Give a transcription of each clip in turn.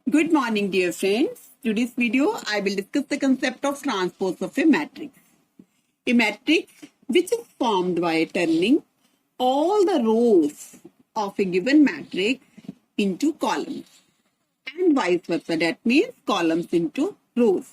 Good morning, dear friends. Today's video, I will discuss the concept of transpose of a matrix. A matrix which is formed by turning all the rows of a given matrix into columns and vice versa. That means columns into rows.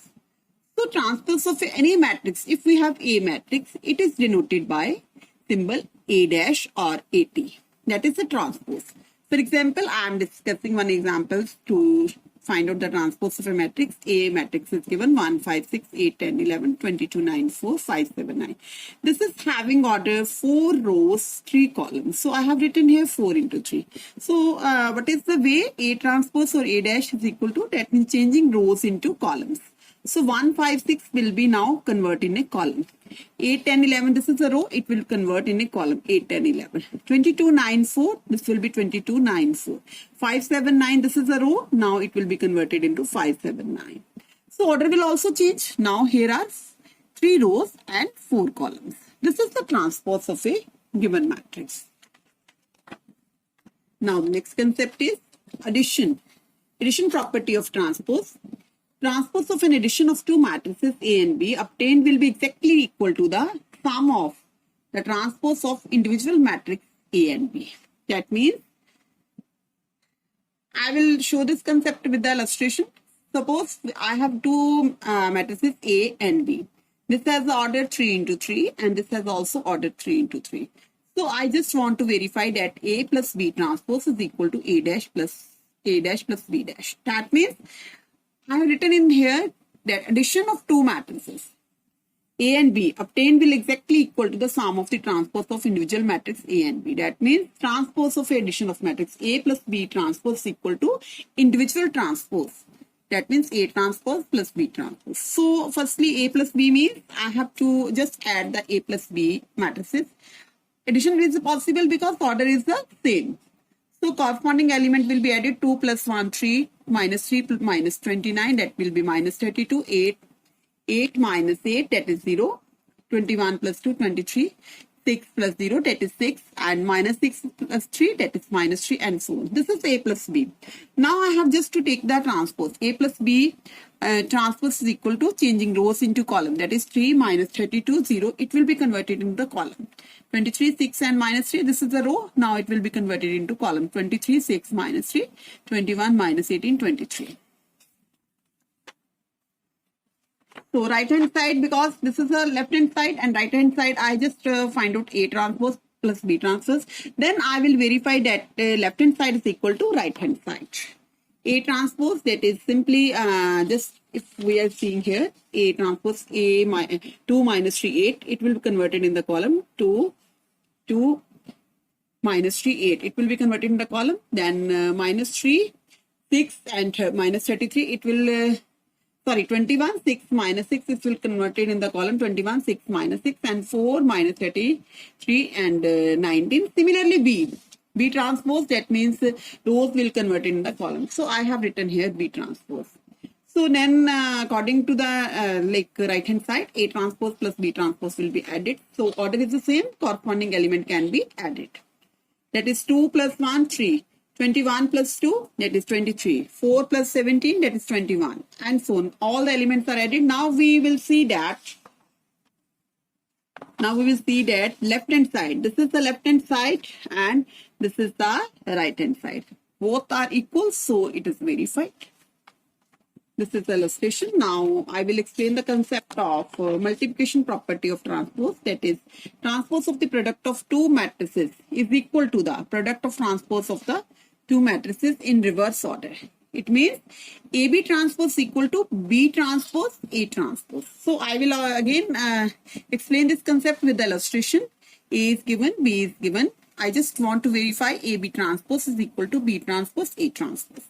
So transpose of any matrix, if we have A matrix, it is denoted by symbol A dash or AT. That is the transpose. For example, I am discussing one example to find out the transpose of a matrix. A matrix is given 1, 5, 6, 8, 10, 11, 22, 9, 4, 5, 7, 9. This is having order 4 rows, 3 columns. So I have written here 4 into 3. So what is the way? A transpose or A dash is equal to, that means changing rows into columns. So 1, 5, 6 will be now convert in a column. 8, 10, 11, this is a row, it will convert in a column. 8, 10, 11. 22, 9, 4, this will be 22, 9, 4. 5, 7, 9, this is a row, now it will be converted into 5, 7, 9. So order will also change. Now here are 3 rows and 4 columns. This is the transpose of a given matrix. Now the next concept is addition. Addition property of transpose. Transpose of an addition of two matrices A and B obtained will be exactly equal to the sum of the transpose of individual matrix A and B. That means, I will show this concept with the illustration. Suppose I have two matrices A and B. This has order 3 into 3 and this has also order 3 into 3. So I just want to verify that A plus B transpose is equal to A dash plus B dash. That means I have written in here that addition of two matrices A and B obtained will exactly equal to the sum of the transpose of individual matrix A and B. That means transpose of addition of matrix A plus B transpose is equal to individual transpose. That means A transpose plus B transpose. So firstly A plus B means I have to just add the A plus B matrices. Addition is possible because order is the same. So corresponding element will be added. 2 plus 1, 3, minus 3 minus 29, that will be minus 32, 8 minus 8, that is 0, 21 plus 2, 23, 6 plus 0, that is 6, and minus 6 plus 3, that is minus 3, and so on. This is A plus B. Now I have just to take the transpose. A plus B transpose is equal to changing rows into column. That is 3 minus 32, 0. It will be converted into the column. 23, 6 and minus 3. This is the row. Now it will be converted into column. 23, 6 minus 3. 21 minus 18, 23. So right hand side, because this is a left hand side, and right hand side I just find out A transpose plus B transpose. Then I will verify that left hand side is equal to right hand side. A transpose, that is simply just, if we are seeing here A transpose A 2 minus 3 8, it will be converted in the column. 2 minus 3 8, it will be converted in the column. Then minus 3 6 and minus 33, it will 21 6 minus 6, it will converted in the column. 21 6 minus 6 and 4 minus 33 and 19. Similarly B transpose, that means rows will convert in the column. So I have written here B transpose. So then according to the right hand side, A transpose plus B transpose will be added. So order is the same, corresponding element can be added. That is 2 plus 1, 3. 21 plus 2, that is 23. 4 plus 17, that is 21. And so on. All the elements are added. Now we will see that left hand side. This is the left hand side and this is the right hand side. Both are equal, so it is verified. This is the illustration. Now I will explain the concept of multiplication property of transpose. That is, transpose of the product of two matrices is equal to the product of transpose of the two matrices in reverse order. It means AB transpose equal to B transpose A transpose. So I will again explain this concept with the illustration. A is given, B is given. I just want to verify AB transpose is equal to B transpose A transpose.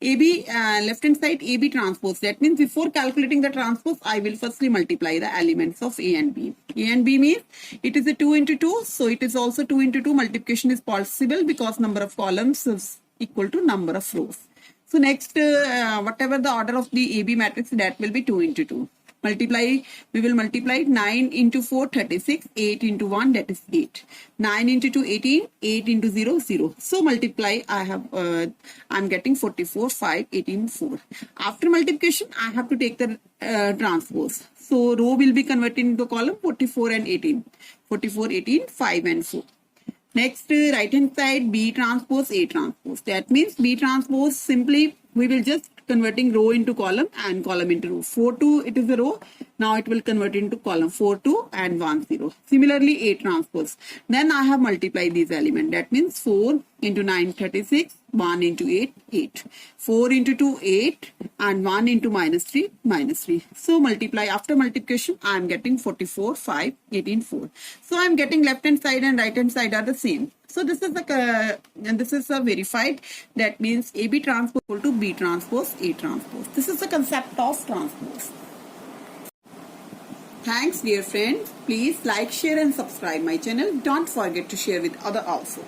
AB left hand side AB transpose. That means before calculating the transpose, I will firstly multiply the elements of A and B. A and B means it is a 2 into 2. So it is also 2 into 2. Multiplication is possible because number of columns is equal to number of rows. So next, whatever the order of the AB matrix, that will be 2 into 2. multiply, we will multiply 9 into 4, 36, 8 into 1, that is 8. 9 into 2, 18, 8 into 0, 0. So multiply, I'm getting 44, 5, 18, 4. After multiplication, I have to take the transpose. So row will be converted into column 44 and 18. 44, 18, 5 and 4. Next, right hand side, B transpose, A transpose. That means B transpose, simply we will just converting row into column and column into row. 4, 2, it is a row. Now it will convert into column 4, 2 and 1, 0. Similarly, A transpose. Then I have multiplied these elements. That means 4 into 9, 36, 1 into 8, 8. 4 into 2, 8 and 1 into minus 3, minus 3. So multiply, after multiplication, I am getting 44, 5, 18, 4. So I am getting left hand side and right hand side are the same. So this is a verified. That means AB transpose equal to B transpose, A transpose. This is the concept of transpose. Thanks, dear friends. Please like, share and subscribe my channel. Don't forget to share with other also.